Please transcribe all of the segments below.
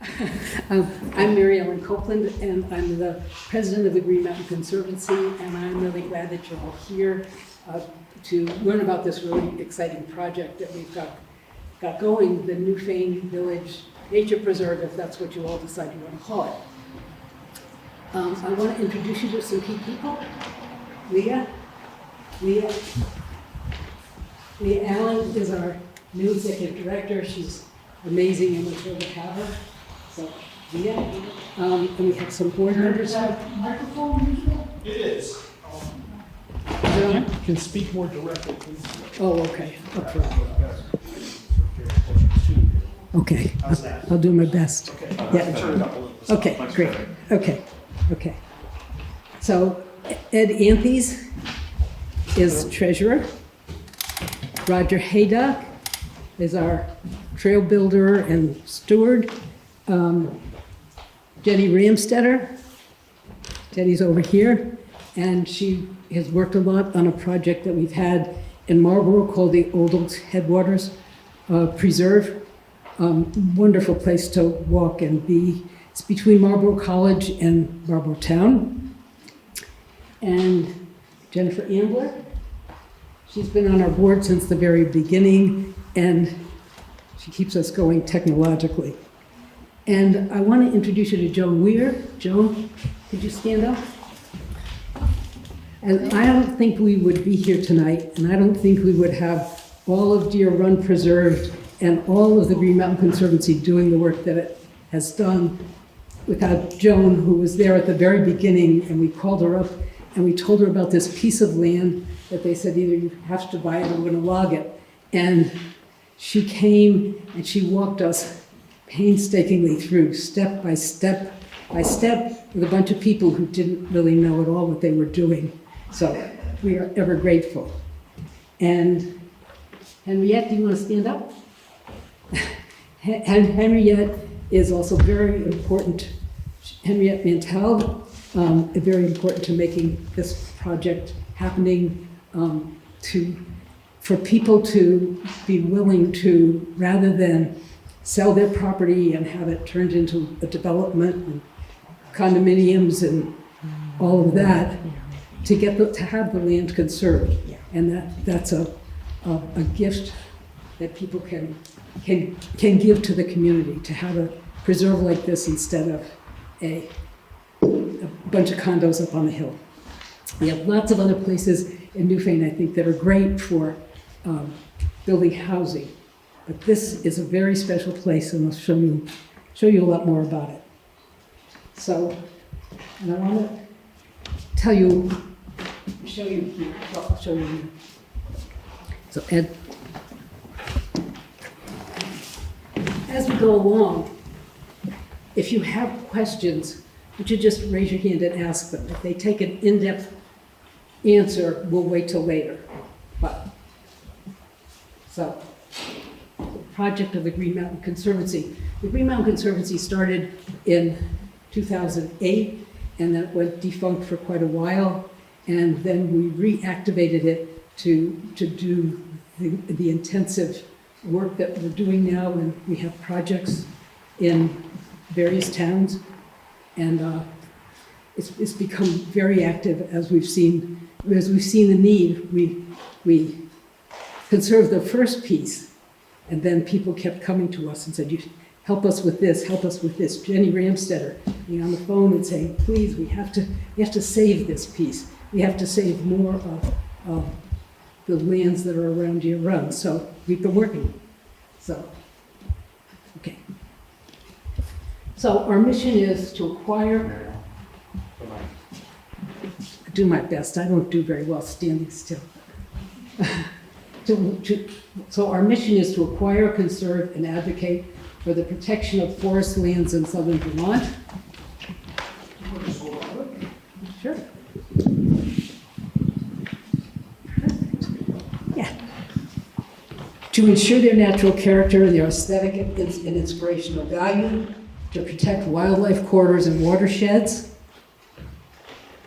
I'm Mary Ellen Copeland, and I'm the president of the Green Mountain Conservancy, and I'm really glad that you're all here to learn about this really exciting project that we've got going, the Newfane Village Nature Preserve, if that's what you all decide you want to call it. I want to introduce you to some key people. Leah Allen is our new executive director. She's amazing, and we're thrilled to have her. So, Leah, and we have some board members. Microphone usual? It is. You can speak more directly, please. Oh, okay. Up front. Okay, I'll do my best. Okay. Yeah. Turn it up a little. Okay, great. Okay. So Ed Anthes is treasurer. Roger Haydock is our trail builder and steward. Jenny Ramstetter, Jenny's over here, and she has worked a lot on a project that we've had in Marlboro called the Old Oaks Headwaters Preserve. Wonderful place to walk and be. It's between Marlboro College and Marlboro Town. And Jennifer Ambler, she's been on our board since the very beginning, and she keeps us going technologically. And I want to introduce you to Joan Weir. Joan, could you stand up? And I don't think we would be here tonight, and I don't think we would have all of Deer Run preserved and all of the Green Mountain Conservancy doing the work that it has done without Joan, who was there at the very beginning, and we called her up and we told her about this piece of land that they said either you have to buy it or we're going to log it. And she came and she walked us painstakingly through, step by step, with a bunch of people who didn't really know at all what they were doing. So we are ever grateful. And Henriette, do you want to stand up? Henriette is also very important. Henriette Mantel, very important to making this project happening, for people to be willing to, rather than sell their property and have it turned into a development and condominiums and all of that, to have the land conserved. And that's a gift that people can give to the community, to have a preserve like this instead of a bunch of condos up on the hill. We have lots of other places in Newfane, I think, that are great for building housing. But this is a very special place, and I'll show you a lot more about it. So, and I want to show you. So, Ed, as we go along, if you have questions, would you just raise your hand and ask them? If they take an in-depth answer, we'll wait till later. So, the project of the Green Mountain Conservancy. The Green Mountain Conservancy started in 2008, and then it went defunct for quite a while, and then we reactivated it to do the intensive work that we're doing now, and we have projects in various towns, and it's become very active as we've seen the need. We conserved the first piece, and then people kept coming to us and said, "You help us with this, help us with this." Jenny Ramstetter being on the phone and saying, "Please, we have to save this piece. We have to save more of the lands that are around Deer Run." So we've been working. So, okay. So our mission is to acquire. I do my best. I don't do very well standing still. So our mission is to acquire, conserve, and advocate for the protection of forest lands in southern Vermont. Sure. Yeah. To ensure their natural character, their aesthetic and inspirational value, to protect wildlife corridors and watersheds,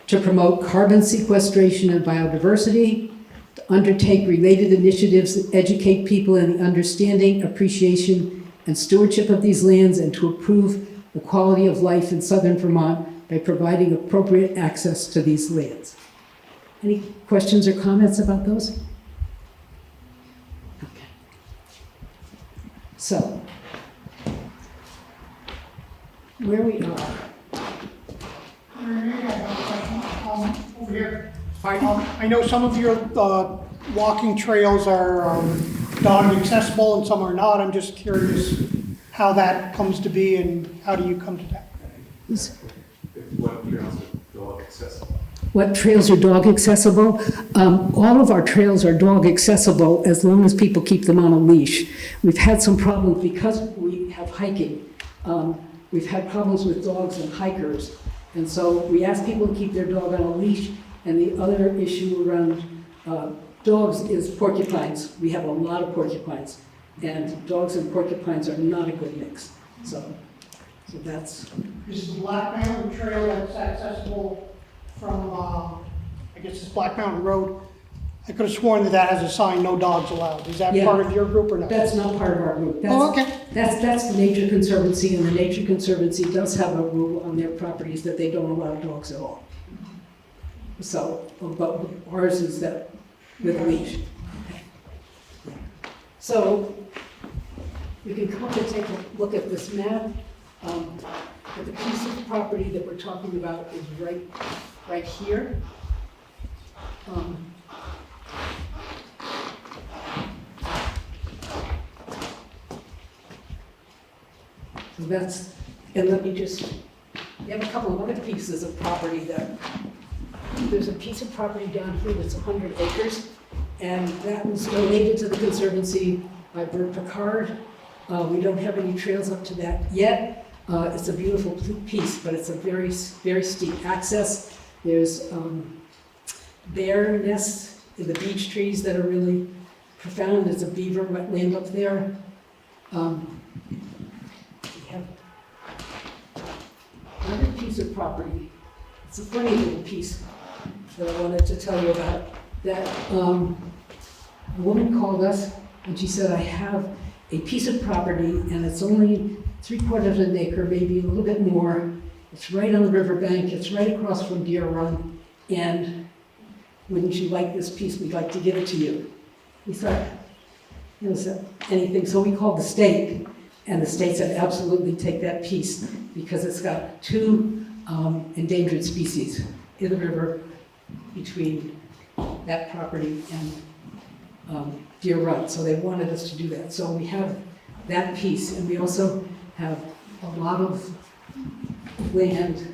to promote carbon sequestration and biodiversity, to undertake related initiatives that educate people in the understanding, appreciation, and stewardship of these lands and to improve the quality of life in southern Vermont by providing appropriate access to these lands. Any questions or comments about those? Okay. So, where we are. Over here. Pardon? I know some of your walking trails are dog accessible and some are not. I'm just curious how that comes to be and how do you come to that? What trails are dog accessible? What trails are dog accessible? All of our trails are dog accessible as long as people keep them on a leash. We've had some problems because we have hiking. We've had problems with dogs and hikers. And so we ask people to keep their dog on a leash. And the other issue around dogs is porcupines. We have a lot of porcupines. And dogs and porcupines are not a good mix. So that's... Is the Black Mountain Trail that's accessible from, I guess it's Black Mountain Road? I could have sworn that has a sign, no dogs allowed. Is that Yeah. part of your group or not? That's not part of our group. Oh, okay. That's the Nature Conservancy, and the Nature Conservancy does have a rule on their properties that they don't allow dogs at all. So, but ours is that with a leash. So, you can come and take a look at this map. But the piece of property that we're talking about is right here. So that's, and let me just, we have a couple of other pieces of property that, there's a piece of property down here that's 100 acres, and that was donated to the Conservancy by Bert Picard. We don't have any trails up to that yet. It's a beautiful piece, but it's a very, very steep access. There's bear nests in the beech trees that are really profound. There's a beaver wetland up there. We have another piece of property. It's a funny little piece that I wanted to tell you about. That a woman called us and she said, I have a piece of property and it's only 3/4 of an acre, maybe a little bit more. It's right on the riverbank. It's right across from Deer Run. And wouldn't you like this piece? We'd like to give it to you. We thought, anything. So we called the state, and the state said, absolutely take that piece because it's got 2 endangered species in the river between that property and Deer Run. So they wanted us to do that. So we have that piece, and we also have a lot of land.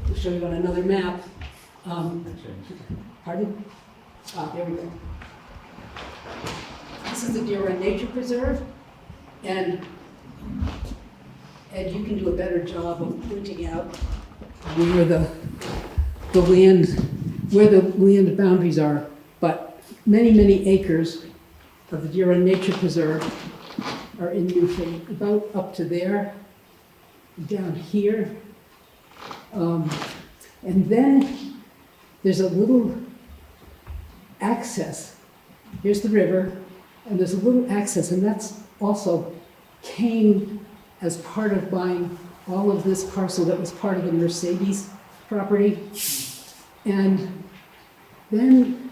I'll show you on another map. Pardon? There we go. This is the Deer Run Nature Preserve, and Ed, you can do a better job of pointing out where the land boundaries are. But many, many acres of the Deer Run Nature Preserve are in Newfane, about up to there, down here. And then there's a little access. Here's the river, and there's a little access, and that's also came as part of buying all of this parcel that was part of the Mercedes property. And then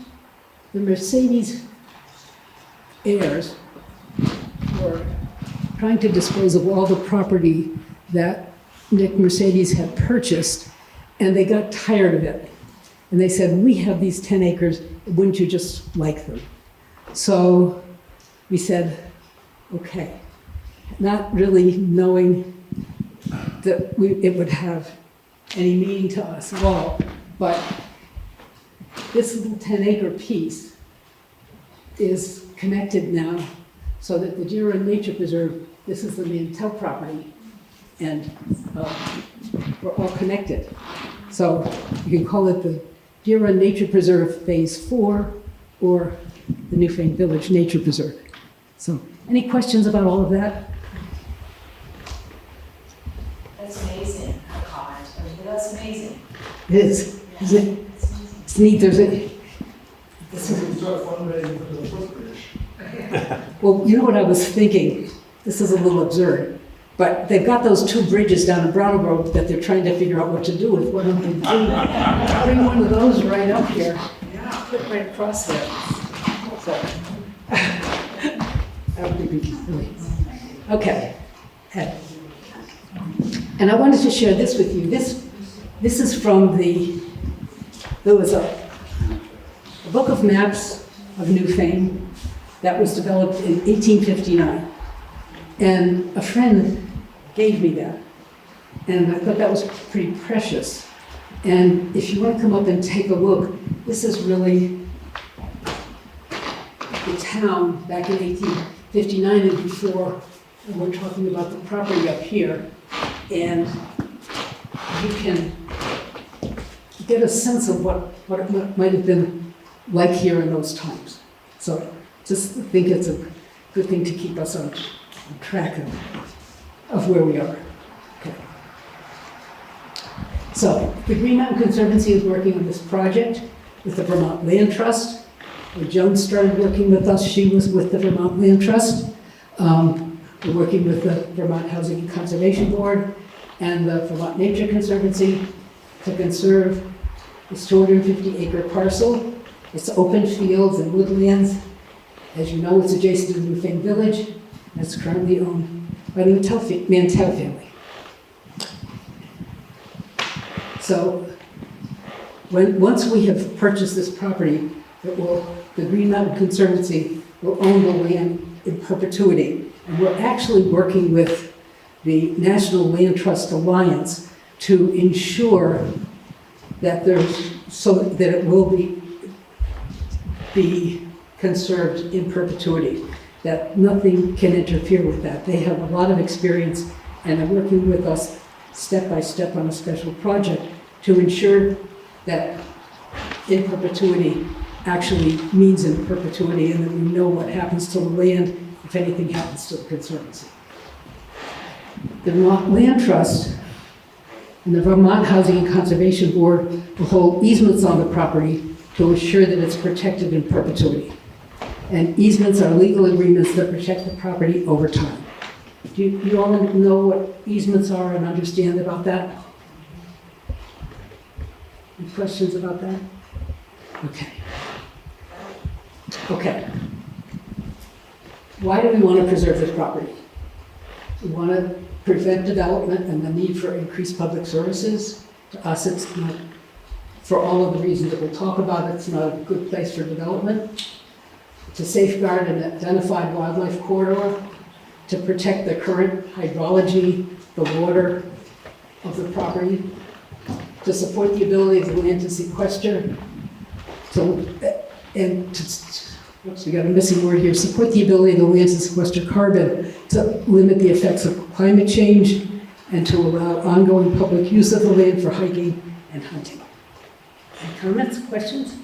the Mercedes heirs were trying to dispose of all the property that Nick Mercedes had purchased, and they got tired of it. And they said, we have these 10 acres, wouldn't you just like them? So we said, okay, not really knowing that it would have any meaning to us at all, but this little 10-acre piece is connected now so that the Deer Run Nature Preserve, this is the Mantell property, and we're all connected. So you can call it the Deer Run Nature Preserve Phase 4 or the Newfane Village Nature Preserve. So any questions about all of that? That's amazing, a comment. I mean, that's amazing. It is, is it? It's neat, there's a, This is fundraising for the footbridge. well, you know what I was thinking? this is a little absurd, but they've got those two bridges down in Brattleboro that they're trying to figure out what to do with. What do they do? Bring one of those right up here, put it right across there. So, that would be really, okay. And I wanted to share this with you. This is from there was a book of maps of Newfane that was developed in 1859. And a friend gave me that. And I thought that was pretty precious. And if you want to come up and take a look, this is really the town back in 1859 and before. And we're talking about the property up here. And you can get a sense of what it might have been like here in those times. So just think it's a good thing to keep us on track of where we are. Okay. So the Green Mountain Conservancy is working on this project with the Vermont Land Trust. When Joan started working with us, she was with the Vermont Land Trust. We're working with the Vermont Housing and Conservation Board and the Vermont Nature Conservancy to conserve this 250-acre parcel. It's open fields and woodlands. As you know, it's adjacent to Newfane Village, and it's currently owned by the Mantell family. So, once we have purchased this property, the Green Mountain Conservancy will own the land in perpetuity. And we're actually working with the National Land Trust Alliance to ensure that it will be conserved in perpetuity, that nothing can interfere with that. They have a lot of experience and are working with us step by step on a special project to ensure that in perpetuity actually means in perpetuity, and that we know what happens to the land if anything happens to the Conservancy. The Vermont Land Trust and the Vermont Housing and Conservation Board will hold easements on the property to ensure that it's protected in perpetuity. And easements are legal agreements that protect the property over time. Do you all know what easements are and understand about that? Any questions about that? Okay. Okay. Why do we want to preserve this property? We want to prevent development and the need for increased public services. To us, it's not, for all of the reasons that we'll talk about, it's not a good place for development. To safeguard an identified wildlife corridor, to protect the current hydrology, the water of the property, to support the ability of the land to sequester, we got a missing word here, support the ability of the land to sequester carbon, to limit the effects of climate change, and to allow ongoing public use of the land for hiking and hunting. Any comments, questions?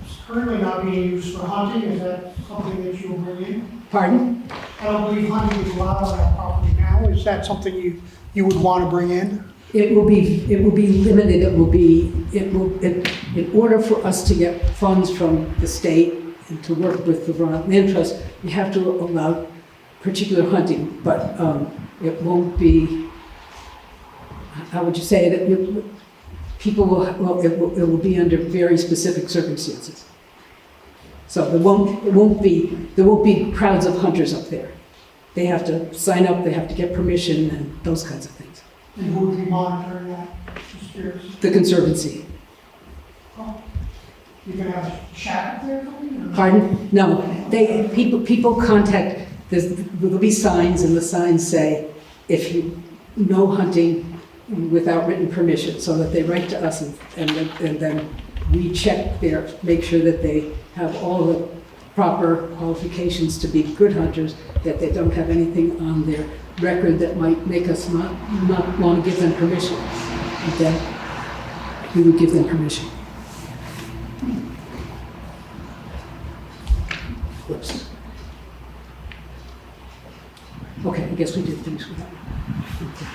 It's currently not being used for hunting. Is that something that you will bring in? Pardon? I don't believe hunting is allowed on that property now. Is that something you would want to bring in? It will be limited. In order for us to get funds from the state and to work with the Vermont Land Trust, you have to allow particular hunting, but it won't be, how would you say it? It will be under very specific circumstances. So there won't be crowds of hunters up there. They have to sign up, they have to get permission and those kinds of things. And who would be monitoring that? Just curious. The Conservancy. Oh, you can have a chat up there, or? Pardon? No, people contact, there'll be signs, and the signs say, if you, no hunting without written permission, so that they write to us, and then we check make sure that they have all the proper qualifications to be good hunters, that they don't have anything on their record that might make us not want to give them permission. And then we would give them permission. Whoops. Okay, I guess we did finish with that. Okay.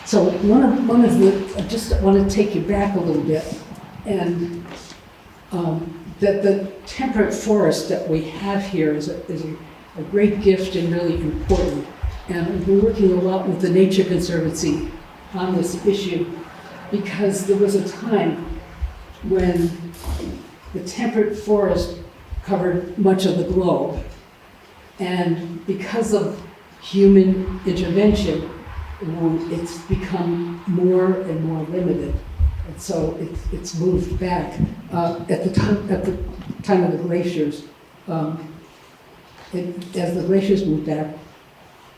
So I just want to take you back a little bit, and that the temperate forest that we have here is a great gift and really important. And we've been working a lot with the Nature Conservancy on this issue because there was a time when the temperate forest covered much of the globe. And because of human intervention, it's become more and more limited. And so it's moved back. At the time of the glaciers, as the glaciers moved back,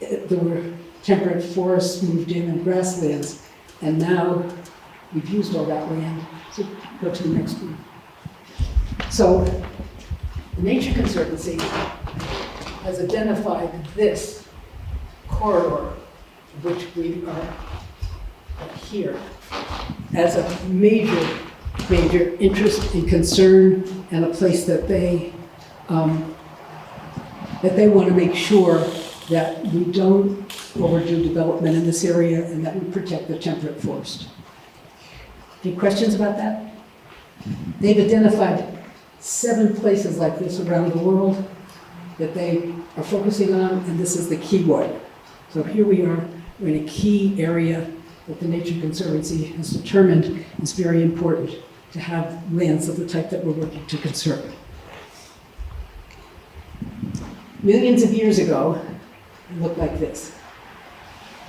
there were temperate forests moved in and grasslands. And now we've used all that land. So go to the next one. So the Nature Conservancy has identified this corridor, which we are here, as a major interest and concern, and a place that they want to make sure that we don't overdo development in this area and that we protect the temperate forest. Any questions about that? They've identified 7 places like this around the world that they are focusing on, and this is the key one. So here we are, we're in a key area that the Nature Conservancy has determined is very important to have lands of the type that we're working to conserve. Millions of years ago, it looked like this.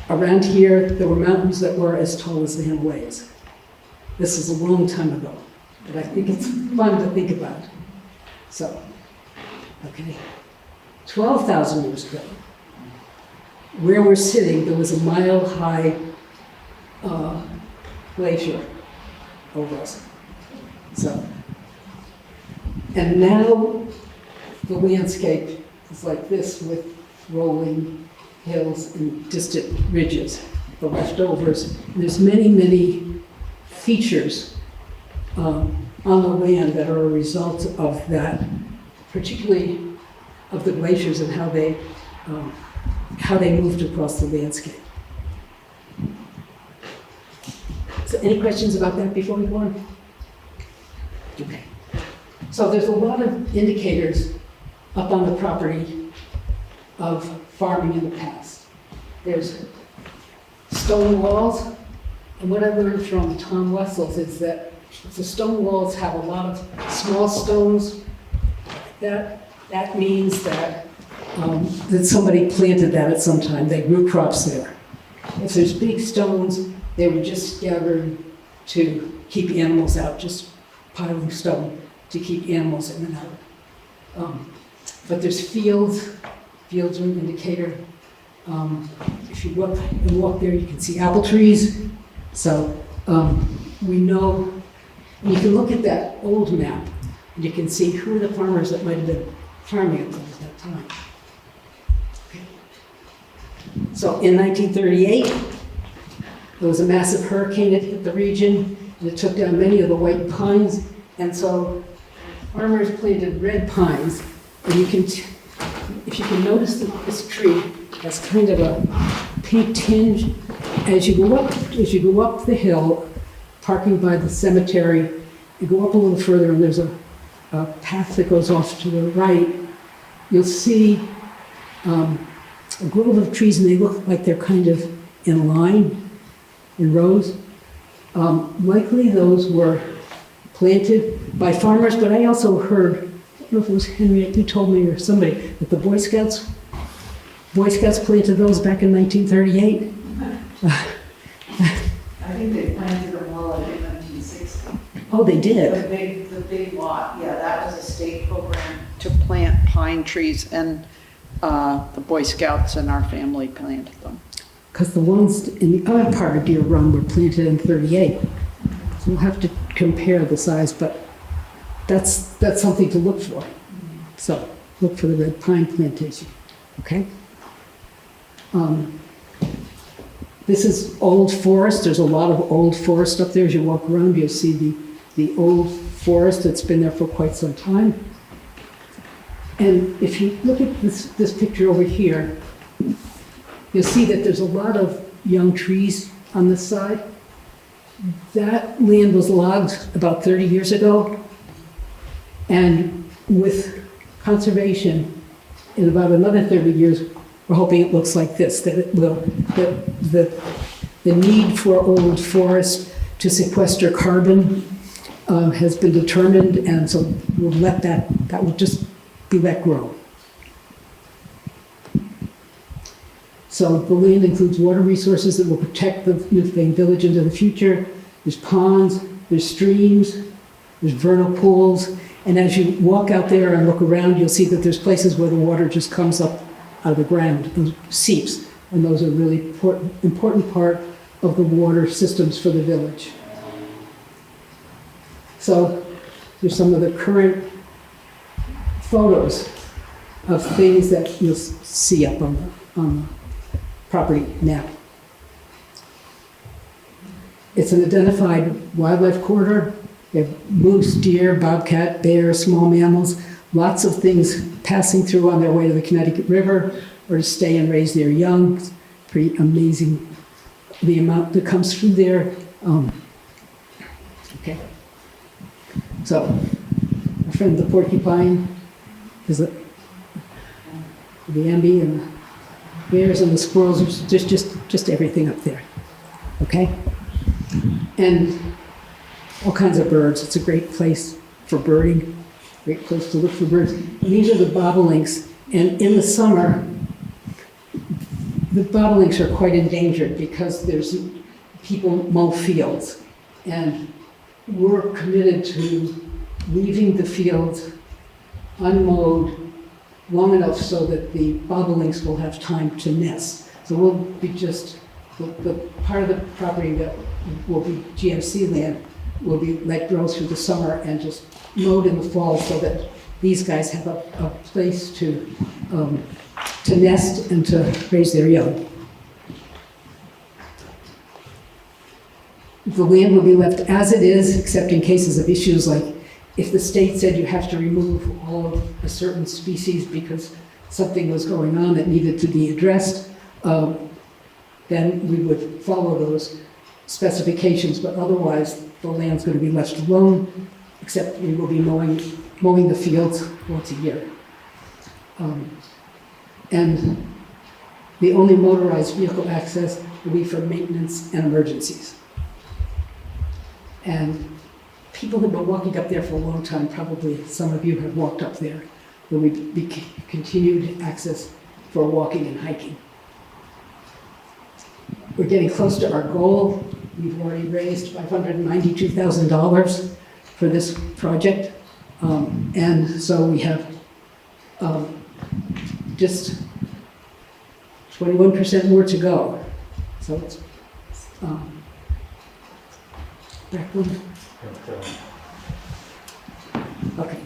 Around here, there were mountains that were as tall as the Himalayas. This is a long time ago, but I think it's fun to think about. So, okay, 12,000 years ago, where we're sitting, there was a mile-high glacier over us. So, and now the landscape is like this with rolling hills and distant ridges, the leftovers. And there's many features on the land that are a result of that, particularly of the glaciers and how they moved across the landscape. So any questions about that before we go on? Okay. So there's a lot of indicators up on the property of farming in the past. There's stone walls, and what I learned from Tom Wessels is that if the stone walls have a lot of small stones, that means that somebody planted that at some time. They grew crops there. If there's big stones, they were just gathered to keep animals out, just piling stone to keep animals in and out. But there's fields. Fields are an indicator. If you walk there, you can see apple trees. So we know, you can look at that old map, and you can see who are the farmers that might have been farming at that time. Okay. So in 1938, there was a massive hurricane that hit the region, and it took down many of the white pines, and so farmers planted red pines, and if you can notice that this tree has kind of a pink tinge. As you go up the hill, parking by the cemetery, you go up a little further, and there's a path that goes off to the right. You'll see a grove of trees, and they look like they're kind of in line, in rows. Likely those were planted by farmers, but I also heard, I don't know if it was Henriette, you told me, or somebody, that the Boy Scouts planted those back in 1938. I think they planted them all like in 1960. Oh, they did? The big lot, yeah, that was a state program to plant pine trees, and the Boy Scouts and our family planted them. Because the ones in the other part of Deer Run were planted in 38. So we'll have to compare the size, but that's something to look for. So look for the red pine plantation, okay? This is old forest. There's a lot of old forest up there. As you walk around, you'll see the old forest that's been there for quite some time. And if you look at this picture over here, you'll see that there's a lot of young trees on this side. That land was logged about 30 years ago. And with conservation, in about another 30 years, we're hoping it looks like this, that it will, that the need for old forest to sequester carbon has been determined, and so we'll let that will just be let grow. So the land includes water resources that will protect the Newfane Village into the future. There's ponds, there's streams, there's vernal pools, and as you walk out there and look around, you'll see that there's places where the water just comes up out of the ground, those seeps, and those are really important part of the water systems for the village. So there's some of the current photos of things that you'll see up on the property now. It's an identified wildlife corridor. You have moose, deer, bobcat, bear, small mammals, lots of things passing through on their way to the Connecticut River or to stay and raise their young. It's pretty amazing the amount that comes through there. Okay. So, our friend the porcupine, is it the ambi and the bears and the squirrels, just everything up there. Okay? And all kinds of birds. It's a great place for birding, great place to look for birds. And these are the bobolinks, and in the summer, the bobolinks are quite endangered because there's people mow fields, and we're committed to leaving the fields unmowed long enough so that the bobolinks will have time to nest. So we'll be just, the part of the property that will be GMC land will be let grow through the summer and just mowed in the fall so that these guys have a place to nest and to raise their young. The land will be left as it is, except in cases of issues like if the state said you have to remove all of a certain species because something was going on that needed to be addressed, then we would follow those specifications, but otherwise the land's going to be left alone, except we will be mowing the fields once a year. And the only motorized vehicle access will be for maintenance and emergencies. And people have been walking up there for a long time. Probably some of you have walked up there. There will be continued access for walking and hiking. We're getting close to our goal. We've already raised $592,000 for this project. And so we have just 21% more to go. So it's back one. Okay.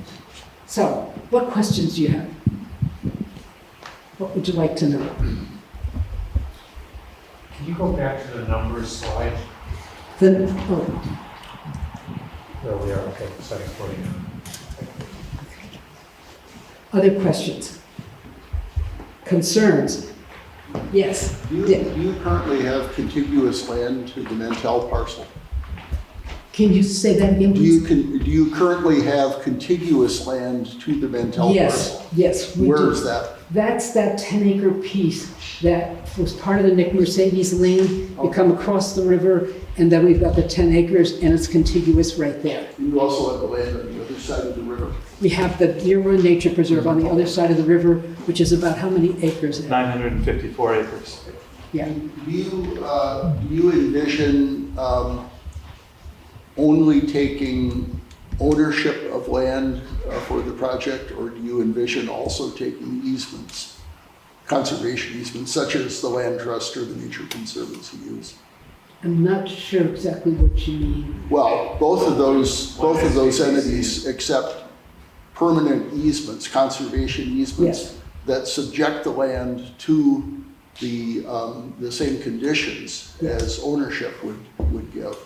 So, what questions do you have? What would you like to know? Can you go back to the numbers slide? There There we are, okay, setting 40. Other questions? Concerns? Yes. Do you currently have contiguous land to the Mantell parcel? Can you say that again, Do please? you currently have contiguous land to the Mantell Yes, parcel? yes, we do. Where is that? That's that 10-acre piece that was part of the Nick Mercedes land. You come across the river, and then we've got the 10 acres, and it's contiguous right there. You also have the land on the other side of the river. We have the Newfane Nature Preserve on the other side of the river, which is about how many acres? 954 acres. Yeah. Do you envision only taking ownership of land for the project, or do you envision also taking easements, conservation easements, such as the Land Trust or the Nature Conservancy use? I'm not sure exactly what you mean. Well, both of those entities accept permanent easements, conservation easements, Yes. that subject the land to the same conditions as ownership would give,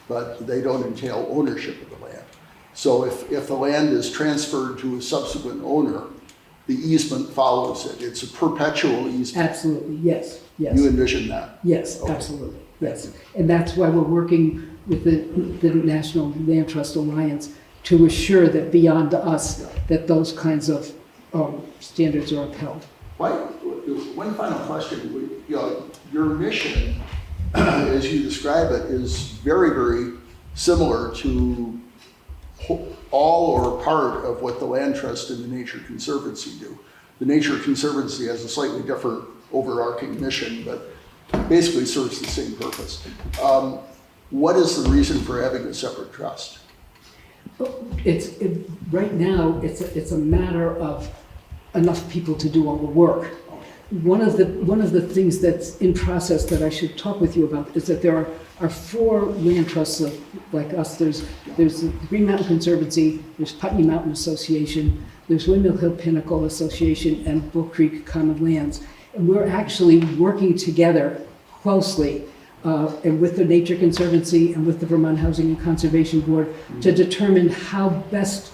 but they don't entail ownership of the land. So if the land is transferred to a subsequent owner, the easement follows it. It's a perpetual easement. Absolutely, yes, yes. You envision that? Yes, Okay. absolutely, yes. And that's why we're working with the National Land Trust Alliance to assure that beyond us, that those kinds of standards are upheld. One final question, your mission, as you describe it, is very, very similar to all or part of what the Land Trust and the Nature Conservancy do. The Nature Conservancy has a slightly different overarching mission, but basically serves the same purpose. What is the reason for having a separate trust? Right now, it's a matter of enough people to do all the work. One of the things that's in process that I should talk with you about is that there are 4 land trusts like us. There's the Green Mountain Conservancy, there's Putney Mountain Association, there's Windmill Hill Pinnacle Association, and Bull Creek Common Lands. And we're actually working together closely and with the Nature Conservancy and with the Vermont Housing and Conservation Board to determine how best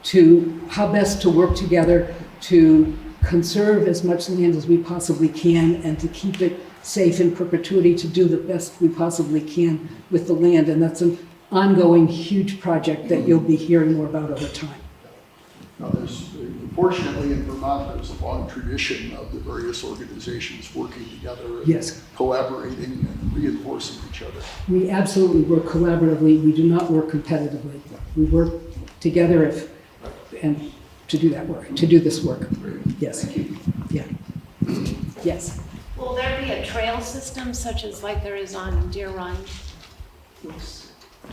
to work together to conserve as much land as we possibly can and to keep it safe in perpetuity, to do the best we possibly can with the land. And that's an ongoing huge project that you'll be hearing more about over time. Now, fortunately in Vermont, there's a long tradition of the various organizations working together and Yes. collaborating and reinforcing each other. We absolutely work collaboratively. We do not work competitively. We work together and to do that work, to do this work. Yes. Yeah. Yes. Will there be a trail system such as like there is on Deer Run?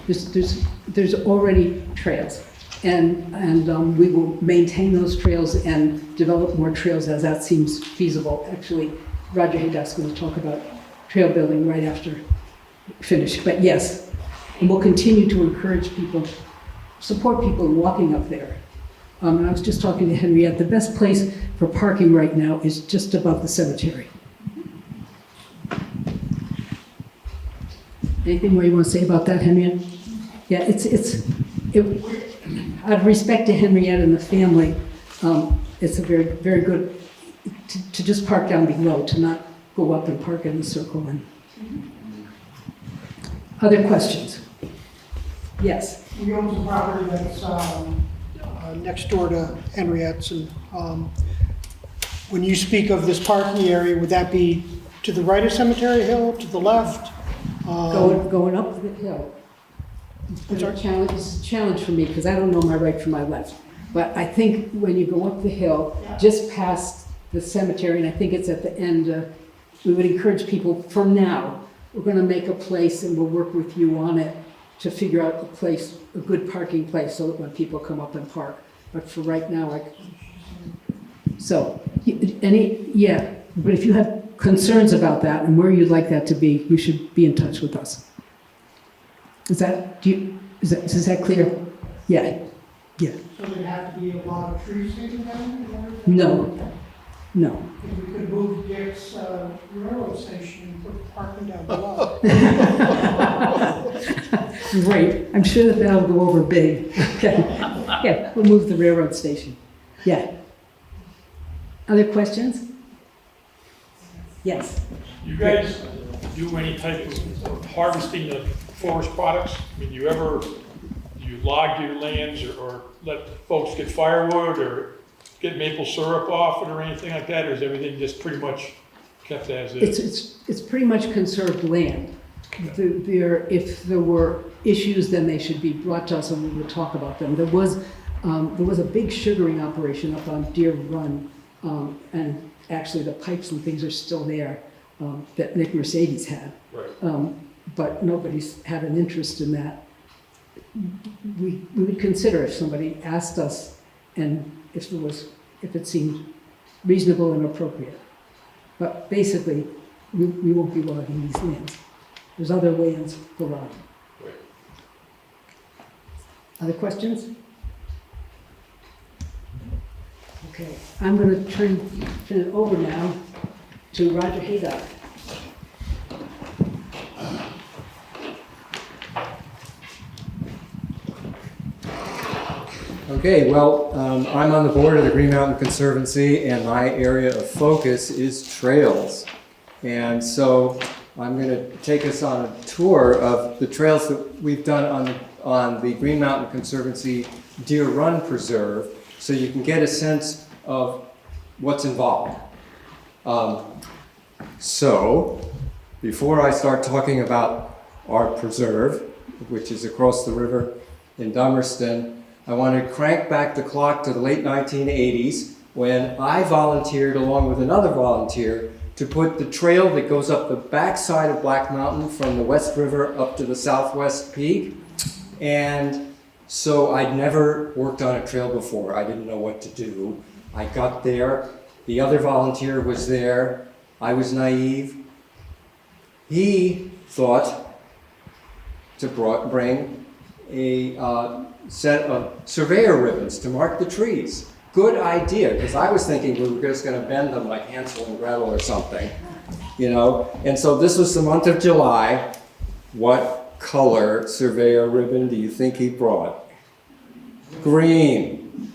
There's already trails, and we will maintain those trails and develop more trails as that seems feasible. Actually, Roger Haydock's going to talk about trail building right after finish. But yes, and we'll continue to encourage people, support people in walking up there. And I was just talking to Henriette. The best place for parking right now is just above the cemetery. Anything more you want to say about that, Henriette? Yeah, out of respect to Henriette and the family, it's a very, very good to just park down below, to not go up and park in the circle. And other questions? Yes. We own some property that's next door to Henriette's, and when you speak of this parking area, would that be to the right of Cemetery Hill, to the left? Going up the hill. I'm sorry? It's a challenge for me because I don't know my right from my left. But I think when you go up the hill, just past the cemetery, and I think it's at the end, we would encourage people, from now, we're going to make a place and we'll work with you on it to figure out a good parking place so that when people come up and park. But for right now, but if you have concerns about that and where you'd like that to be, you should be in touch with us. Is that clear? Yeah. Yeah. So there'd have to be a lot of trees taken down in order to... No. If we could move Dick's railroad station and put the parking down below. Right. I'm sure that'll go over big. Okay. Yeah, we'll move the railroad station. Yeah. Other questions? Yes. You guys do any type of harvesting of forest products? I mean, you log your lands or let folks get firewood or get maple syrup off it or anything like that? Or is everything just pretty much kept as is? It's pretty much conserved land. If there were issues, then they should be brought to us and we would talk about them. There was a big sugaring operation up on Deer Run, and actually the pipes and things are still there that Nick Mercedes had. Right. But nobody's had an interest in that. We would consider if somebody asked us and if it seemed reasonable and appropriate. But basically, we won't be logging these lands. There's other lands for logging. Right. Other questions? Okay, I'm going to turn it over now to Roger Haydock. Okay, well, I'm on the board of the Green Mountain Conservancy, and my area of focus is trails. And so I'm going to take us on a tour of the trails that we've done on the Green Mountain Conservancy Deer Run Preserve, so you can get a sense of what's involved. So, before I start talking about our preserve, which is across the river in Dummerston, I want to crank back the clock to the late 1980s when I volunteered along with another volunteer to put the trail that goes up the backside of Black Mountain from the West River up to the Southwest Peak. And so I'd never worked on a trail before. I didn't know what to do. I got there, the other volunteer was there, I was naive. He thought to bring a set of surveyor ribbons to mark the trees. Good idea, because I was thinking we were just going to bend them like Hansel and Gretel or something, you know. And so this was the month of July. What color surveyor ribbon do you think he brought? Green.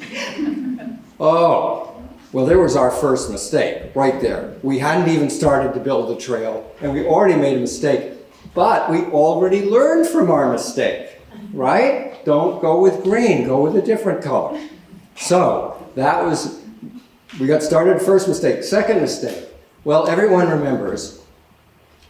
Oh, well, there was our first mistake right there. We hadn't even started to build the trail, and we already made a mistake, but we already learned from our mistake, right? Don't go with green, go with a different color. So that was, we got started, first mistake. Second mistake, well, everyone remembers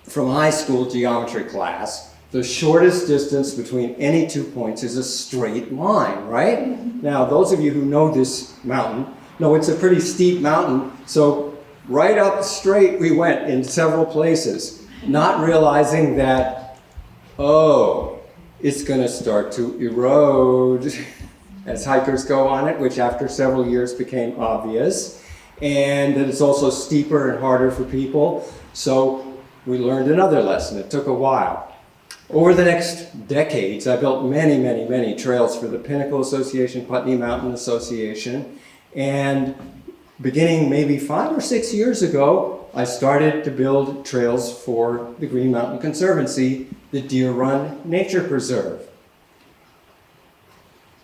from high school geometry class, the shortest distance between any 2 points is a straight line, right? Now, those of you who know this mountain know it's a pretty steep mountain, so right up straight we went in several places, not realizing that, oh, it's going to start to erode as hikers go on it, which after several years became obvious, and that it's also steeper and harder for people. So we learned another lesson. It took a while. Over the next decades, I built many, many, many trails for the Pinnacle Association, Putney Mountain Association, and beginning maybe 5 or 6 years ago, I started to build trails for the Green Mountain Conservancy, the Deer Run Nature Preserve.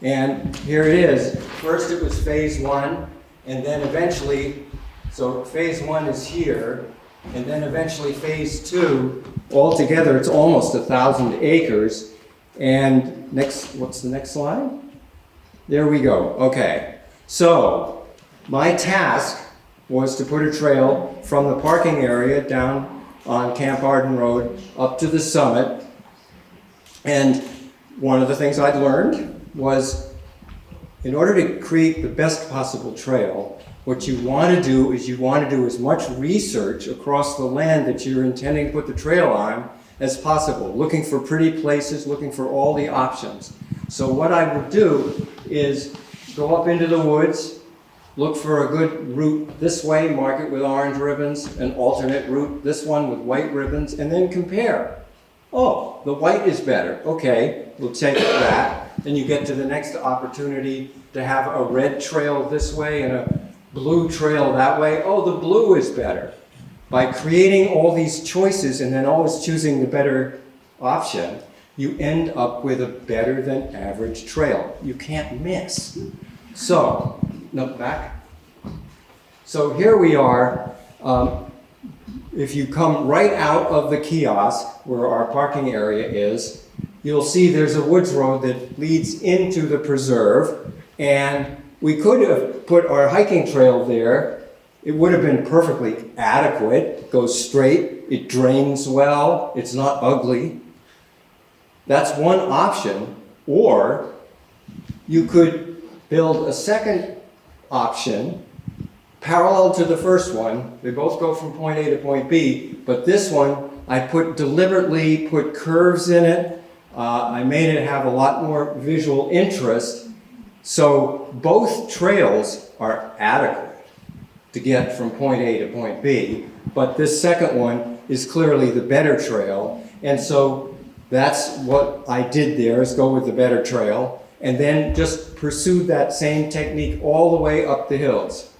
And here it is. First it was phase 1, and then eventually, so phase 1 is here, and then eventually phase 2, altogether it's almost 1,000 acres. And next, what's the next slide? There we go, okay. So, my task was to put a trail from the parking area down on Camp Arden Road up to the summit. And one of the things I'd learned was, in order to create the best possible trail, what you want to do is you want to do as much research across the land that you're intending to put the trail on as possible, looking for pretty places, looking for all the options. So what I would do is go up into the woods, look for a good route this way, mark it with orange ribbons, an alternate route, this one with white ribbons, and then compare. Oh, the white is better. Okay, we'll take that. Then you get to the next opportunity to have a red trail this way and a blue trail that way. Oh, the blue is better. By creating all these choices and then always choosing the better option, you end up with a better than average trail. You can't miss. So, no, back. So here we are. If you come right out of the kiosk where our parking area is, you'll see there's a woods road that leads into the preserve, and we could have put our hiking trail there. It would have been perfectly adequate. It goes straight, it drains well, it's not ugly. That's one option. Or you could build a second option parallel to the first one. They both go from point A to point B, but this one I deliberately put curves in it. I made it have a lot more visual interest. So both trails are adequate to get from point A to point B, but this second one is clearly the better trail. And so that's what I did there, is go with the better trail, and then just pursue that same technique all the way up the hills.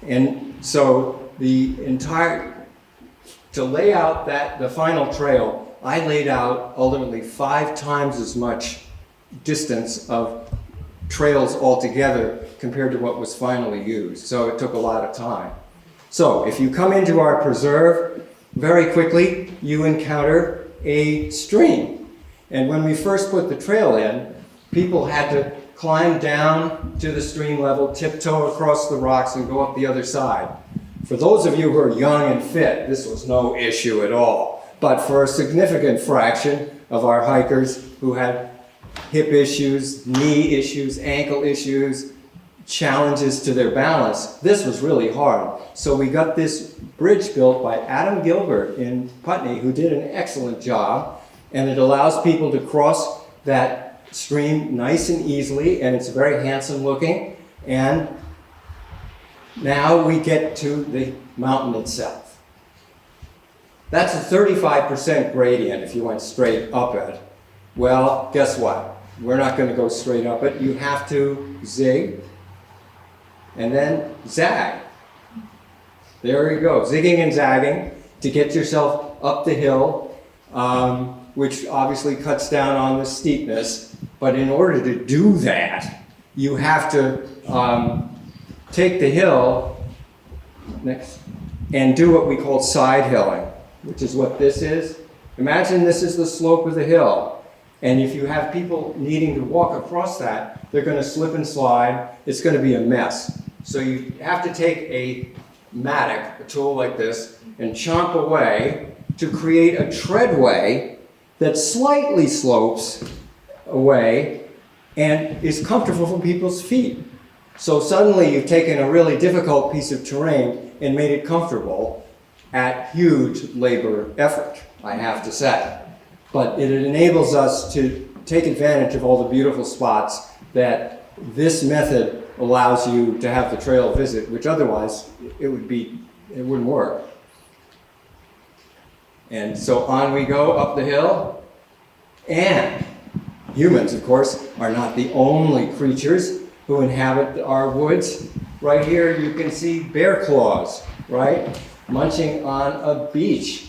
And so to lay out the final trail, I laid out ultimately 5 times as much distance of trails altogether compared to what was finally used. So it took a lot of time. So if you come into our preserve, very quickly you encounter a stream. And when we first put the trail in, people had to climb down to the stream level, tiptoe across the rocks, and go up the other side. For those of you who are young and fit, this was no issue at all. But for a significant fraction of our hikers who had hip issues, knee issues, ankle issues, challenges to their balance, this was really hard. So we got this bridge built by Adam Gilbert in Putney, who did an excellent job, and it allows people to cross that stream nice and easily, and it's very handsome looking. And now we get to the mountain itself. That's a 35% gradient if you went straight up it. Well, guess what? We're not going to go straight up it. You have to zig and then zag. There you go, zigging and zagging to get yourself up the hill, which obviously cuts down on the steepness. But in order to do that, you have to take the hill next and do what we call side hilling, which is what this is. Imagine this is the slope of the hill. And if you have people needing to walk across that, they're going to slip and slide. It's going to be a mess. So you have to take a mattock, a tool like this, and chomp away to create a treadway that slightly slopes away and is comfortable for people's feet. So suddenly you've taken a really difficult piece of terrain and made it comfortable at huge labor effort, I have to say. But it enables us to take advantage of all the beautiful spots that this method allows you to have the trail visit, which otherwise it wouldn't work. And so on we go up the hill, and humans, of course, are not the only creatures who inhabit our woods. Right here you can see bear claws, right? Munching on a beech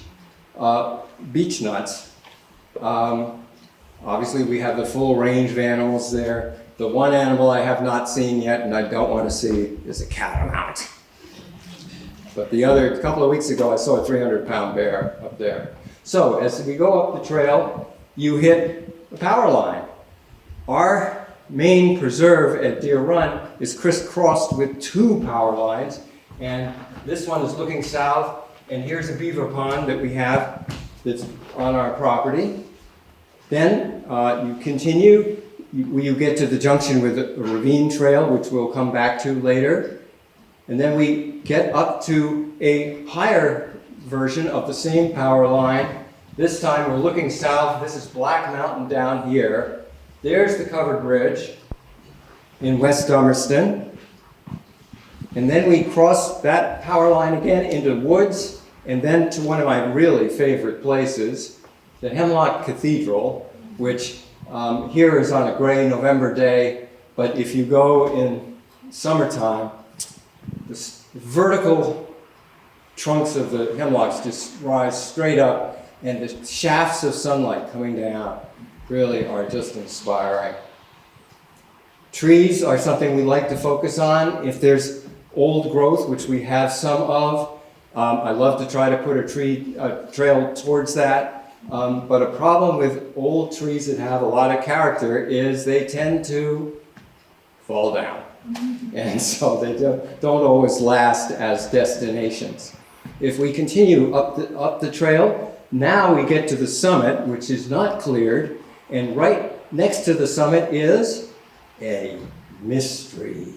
nuts. Obviously we have the full range of animals there. The one animal I have not seen yet and I don't want to see is a catamount. But a couple of weeks ago I saw a 300-pound bear up there. So as we go up the trail, you hit the power line. Our main preserve at Deer Run is crisscrossed with 2 power lines, and this one is looking south, and here's a beaver pond that we have that's on our property. Then you continue, you get to the junction with a ravine trail, which we'll come back to later. And then we get up to a higher version of the same power line. This time we're looking south. This is Black Mountain down here. There's the covered bridge in West Dummerston. And then we cross that power line again into woods, and then to one of my really favorite places, the Hemlock Cathedral, which here is on a gray November day, but if you go in summertime, the vertical trunks of the hemlocks just rise straight up, and the shafts of sunlight coming down really are just inspiring. Trees are something we like to focus on. If there's old growth, which we have some of, I love to try to put a trail towards that. But a problem with old trees that have a lot of character is they tend to fall down. And so they don't always last as destinations. If we continue up the trail, now we get to the summit, which is not cleared, and right next to the summit is a mystery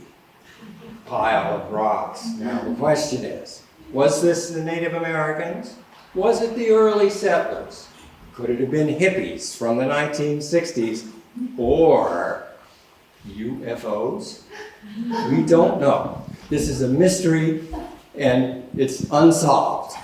pile of rocks. Now the question is, was this the Native Americans? Was it the early settlers? Could it have been hippies from the 1960s or UFOs? We don't know. This is a mystery and it's unsolved.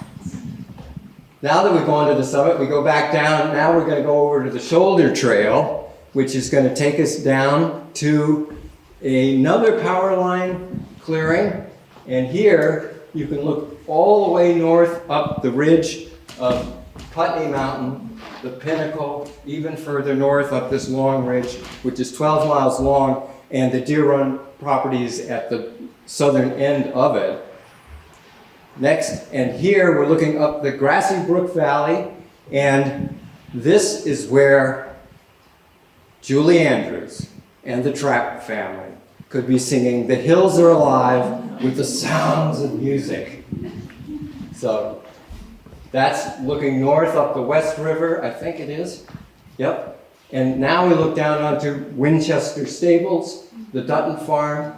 Now that we've gone to the summit, we go back down. Now we're going to go over to the shoulder trail, which is going to take us down to another power line clearing. And here you can look all the way north up the ridge of Putney Mountain, the pinnacle, even further north up this long ridge, which is 12 miles long, and the Deer Run property is at the southern end of it. Next, and here we're looking up the Grassy Brook Valley, and this is where Julie Andrews and the Trapp family could be singing "The Hills Are Alive" with the sounds of music. So that's looking north up the West River, I think it is. Yep. And now we look down onto Winchester Stables, the Dutton Farm,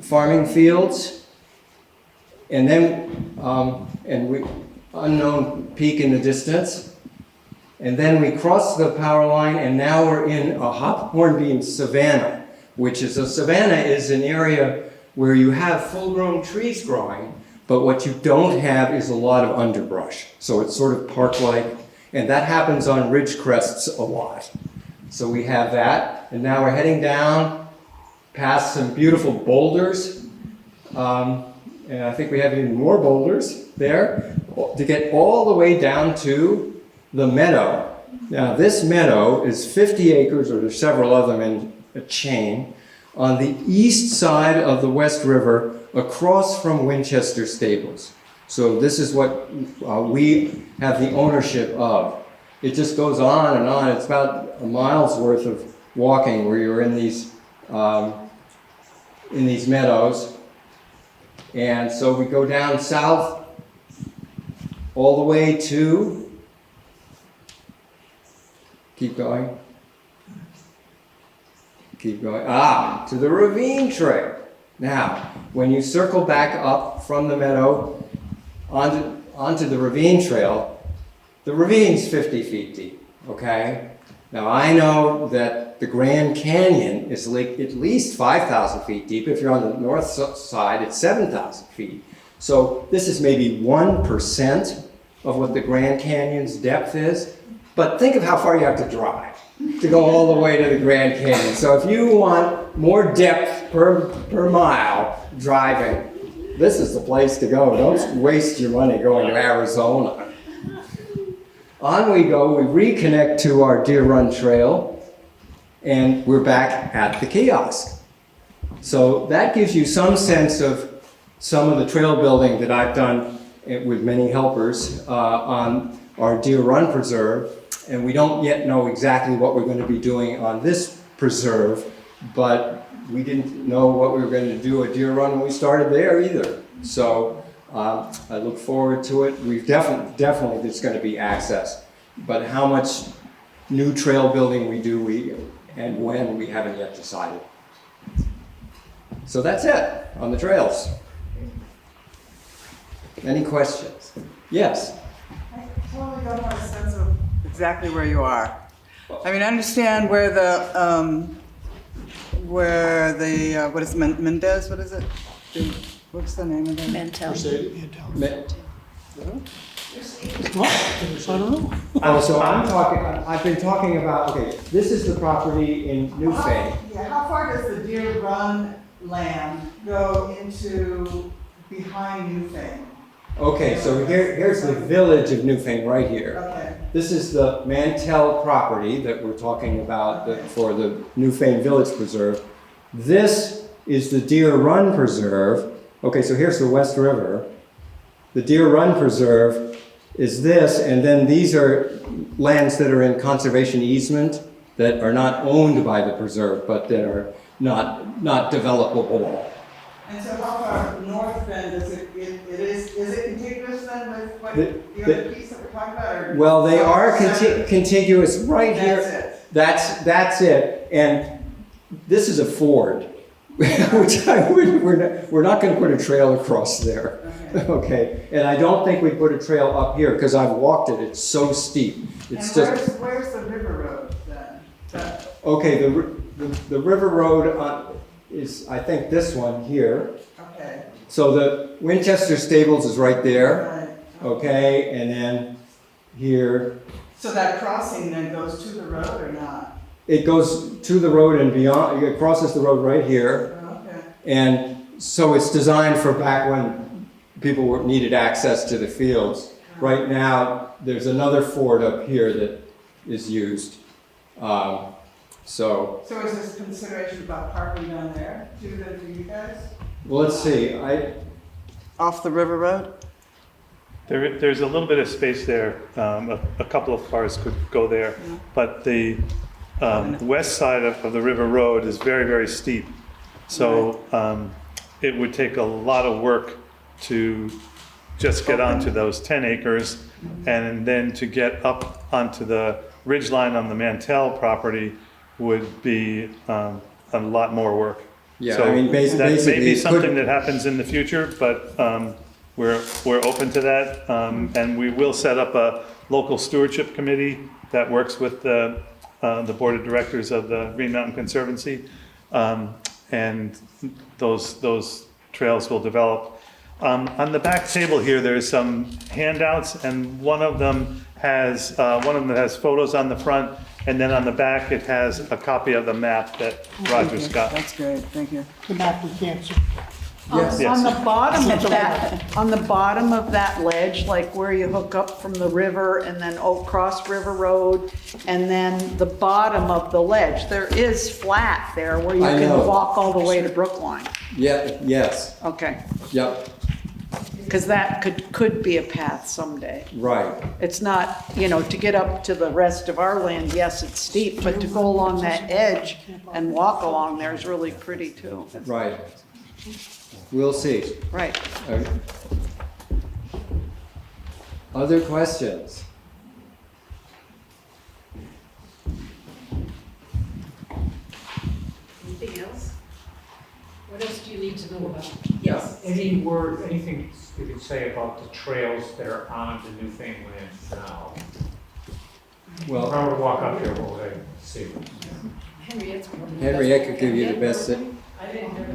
farming fields, and then unknown peak in the distance. And then we cross the power line, and now we're in a hop hornbeam savanna, which is a savanna is an area where you have full-grown trees growing, but what you don't have is a lot of underbrush. So it's sort of park-like, and that happens on ridge crests a lot. So we have that, and now we're heading down past some beautiful boulders, and I think we have even more boulders there, to get all the way down to the meadow. Now this meadow is 50 acres, or there's several of them in a chain, on the east side of the West River, across from Winchester Stables. So this is what we have the ownership of. It just goes on and on. It's about a mile's worth of walking where you're in these meadows. And so we go down south all the way to, keep going, to the ravine trail. Now, when you circle back up from the meadow onto the ravine trail, the ravine's 50 feet deep, okay? Now, I know that the Grand Canyon is like at least 5,000 feet deep. If you're on the north side, it's 7,000 feet. So this is maybe 1% of what the Grand Canyon's depth is. But think of how far you have to drive to go all the way to the Grand Canyon. So if you want more depth per mile driving, this is the place to go. Don't waste your money going to Arizona. On we go, we reconnect to our Deer Run Trail, and we're back at the kiosk. So that gives you some sense of some of the trail building that I've done with many helpers on our Deer Run Preserve. And we don't yet know exactly what we're going to be doing on this preserve, but we didn't know what we were going to do at Deer Run when we started there either. So I look forward to it. We've definitely there's going to be access, but how much new trail building we do and when, we haven't yet decided. So that's it on the trails. Any questions? Yes? I totally don't have a sense of exactly where you are. I mean, I understand where the what is Mendez, what is it? What's the name of that? Mental. I don't know. Oh, so I've been talking about, okay, this is the property in Newfane. Yeah, how far does the Deer Run land go into behind Newfane? Okay, so here's the village of Newfane right here. Okay. This is the Mantell property that we're talking about for the Newfane Village Preserve. This is the Deer Run Preserve. Okay, so here's the West River. The Deer Run Preserve is this, and then these are lands that are in conservation easement that are not owned by the preserve, but that are not developable. And so how far north then does is it contiguous then with what the other piece that we're talking about? Or Well, they are separate? contiguous right That's here. it. That's it. And this is a ford, which we're not going to put a trail across there. Okay. And I don't think we'd put a trail up here because I've walked it. It's so steep. It's And where's the river road then? Okay. The river road is, I think, this one here. Okay. So the Winchester Stables is right there. Right. Okay. And then here. So that crossing then goes to the road or not? It goes to the road and beyond. It crosses the road right here. Okay. And so it's designed for back when people needed access to the fields. Right now, there's another ford up here that is used. So is this consideration about parking down there too then for you guys? well, let's see. Off the river road? There's a little bit of space there. A couple of cars could go there, but west side of the river road is very, very steep. So it would take a lot of work to just get onto those 10 acres, and then to get up onto the ridge line on the Mantell property would be a lot more work. Yeah, So I mean, that may basically, be it something could- that happens in the future, but we're open to that. And we will set up a local stewardship committee that works with the board of directors of the Green Mountain Conservancy. And those trails will develop. On the back table here, there's some handouts, and one of them has photos on the front, and then on the back it has a copy of the map that Roger's got. That's good, thank you. The map we can't see. Yes. On the bottom of that, on the bottom of that ledge, like where you hook up from the river and then across River Road, and then the bottom of the ledge, there is flat there where you I can know. walk all the way to Brookline. Yeah, yes, Okay, yep, because that could be a path someday. right, It's not, to get up to the rest of our land, yes, it's steep, but to go along that edge and walk along there is really pretty too. right. We'll see. Right. Other questions? Anything else? What else do you need to know about? Yes. Anything you could say about the trails that are on the Newfane land now? If Well, I were to walk up here, what would I see? Henriette could give you the best. I didn't hear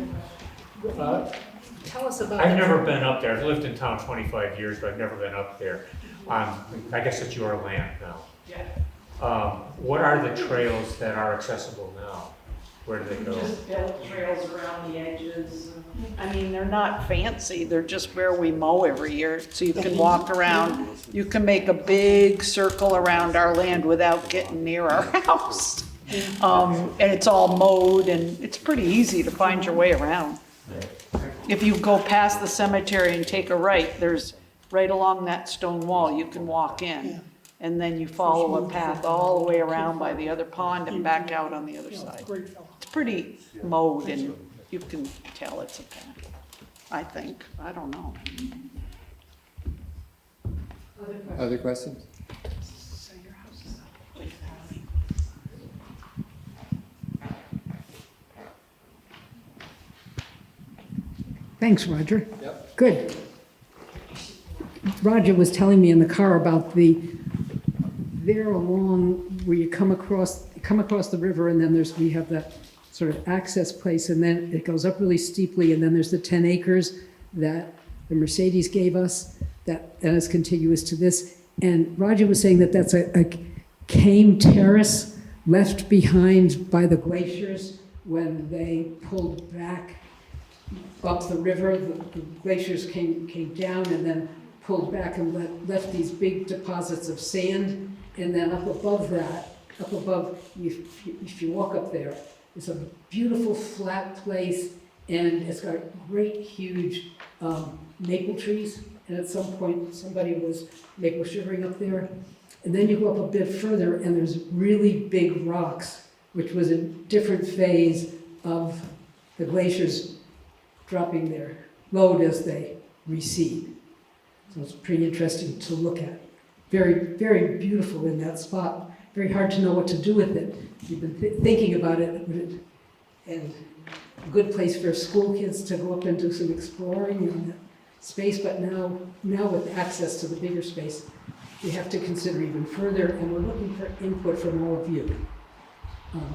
the question. Tell us about. I've never been up there. I've lived in town 25 years, but I've never been up there. I guess it's your land now. Yeah. What are the trails that are accessible now? Where do they go? Just built trails around the edges. I mean, they're not fancy, they're just where we mow every year, so you can walk around. You can make a big circle around our land without getting near our house. And it's all mowed, and it's pretty easy to find your way around. If you go past the cemetery and take a right, there's, right along that stone wall, you can walk in. And then you follow a path all the way around by the other pond and back out on the other side. Great fellow. It's pretty mowed, and you can tell it's a path, I think. I don't know. Other questions? Thanks, Roger. Yep. Good. Roger was telling me in the car about there along where you come across the river, and then we have that sort of access place, and then it goes up really steeply, and then there's the 10 acres that the Mercedes gave us that is contiguous to this. And Roger was saying that that's a cane terrace left behind by the glaciers when they pulled back up the river. The glaciers came down and then pulled back and left these big deposits of sand. And then up above, if you walk up there, it's a beautiful flat place, and it's got great huge maple trees. And at some point, somebody was maple sugaring up there. And then you go up a bit further, and there's really big rocks, which was a different phase of the glaciers dropping their load as they recede. So it's pretty interesting to look at. Very, very beautiful in that spot. Very hard to know what to do with it. You've been thinking about it, and a good place for school kids to go up and do some exploring in that space. But now with access to the bigger space, we have to consider even further, and we're looking for input from all of you.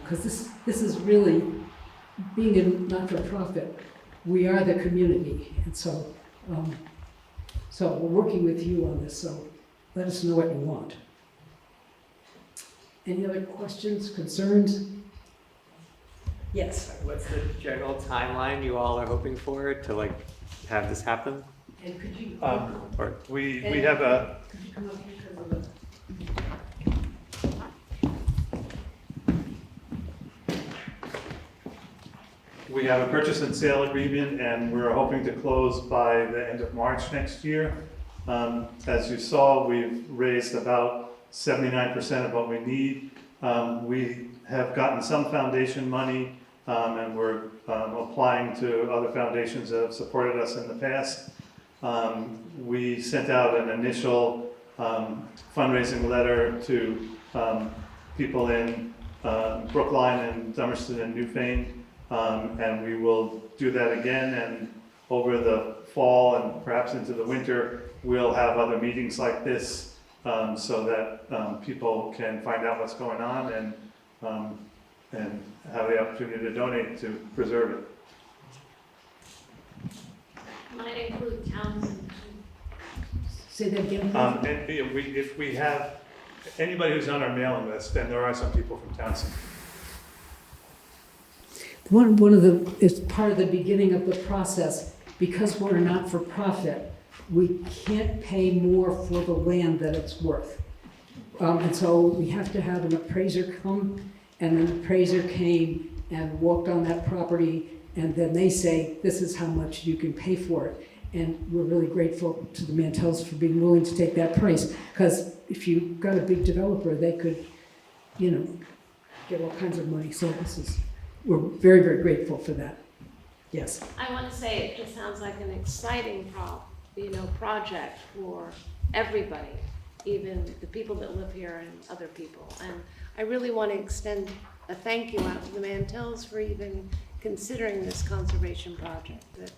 Because this is really, being a not-for-profit, we are the community, and so we're working with you on this, so let us know what you want. Any other questions, concerns? Yes. What's the general timeline you all are hoping for to have this happen? And could you, Or we have a, could you come up here because of the... we have a purchase and sale agreement, and we're hoping to close by the end of March next year. As you saw, we've raised about 79% of what we need. We have gotten some foundation money, and we're applying to other foundations that have supported us in the past. We sent out an initial fundraising letter to people in Brookline and Dummerston and Newfane, and we will do that again. And over the fall and perhaps into the winter, we'll have other meetings like this so that people can find out what's going on and have the opportunity to donate to preserve it. Might include Townsend. Say that again. And if we have anybody who's on our mailing list, and there are some people from Townsend. One of the, is part of the beginning of the process, because we're a not-for-profit, we can't pay more for the land that it's worth. And so we have to have an appraiser come, and an appraiser came and walked on that property, and then they say, this is how much you can pay for it. And we're really grateful to the Mantels for being willing to take that price, because if you got a big developer, they could, you know, get all kinds of money. So we're very, very grateful for that. Yes. I want to say it just sounds like an exciting project for everybody, even the people that live here and other people. And I really want to extend a thank you out to the Mantels for even considering this conservation project. That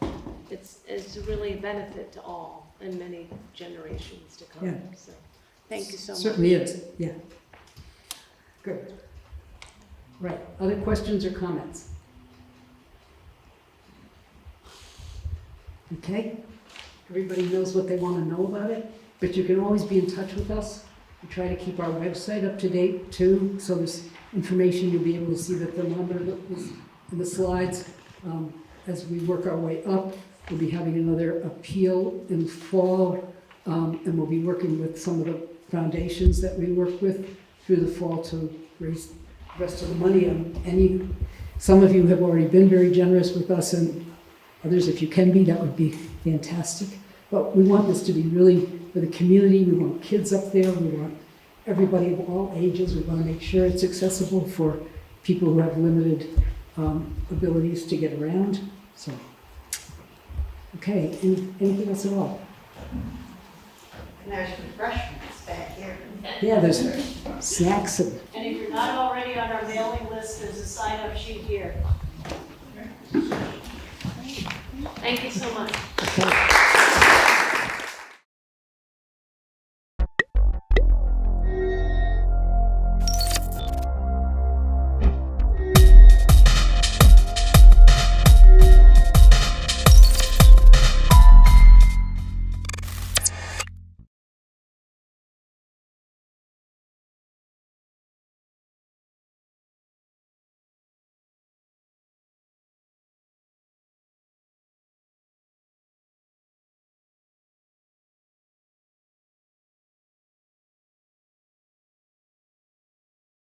it's really a benefit to all and many generations to come. Yeah. So thank you so much. Certainly is, yeah. Good. Right, other questions or comments? Okay, everybody knows what they want to know about it, but you can always be in touch with us. We try to keep our website up to date too, so there's information, you'll be able to see the thermometer that was in the slides. As we work our way up, we'll be having another appeal in fall, and we'll be working with some of the foundations that we work with through the fall to raise the rest of the money. Some of you have already been very generous with us, and others, if you can be, that would be fantastic. But we want this to be really for the community. We want kids up there. We want everybody of all ages. We want to make sure it's accessible for people who have limited abilities to get around. So, okay, anything else at all? And there's refreshments back here. Yeah, there's snacks and. And if you're not already on our mailing list, there's a sign-up sheet here. Thank you so much. Okay.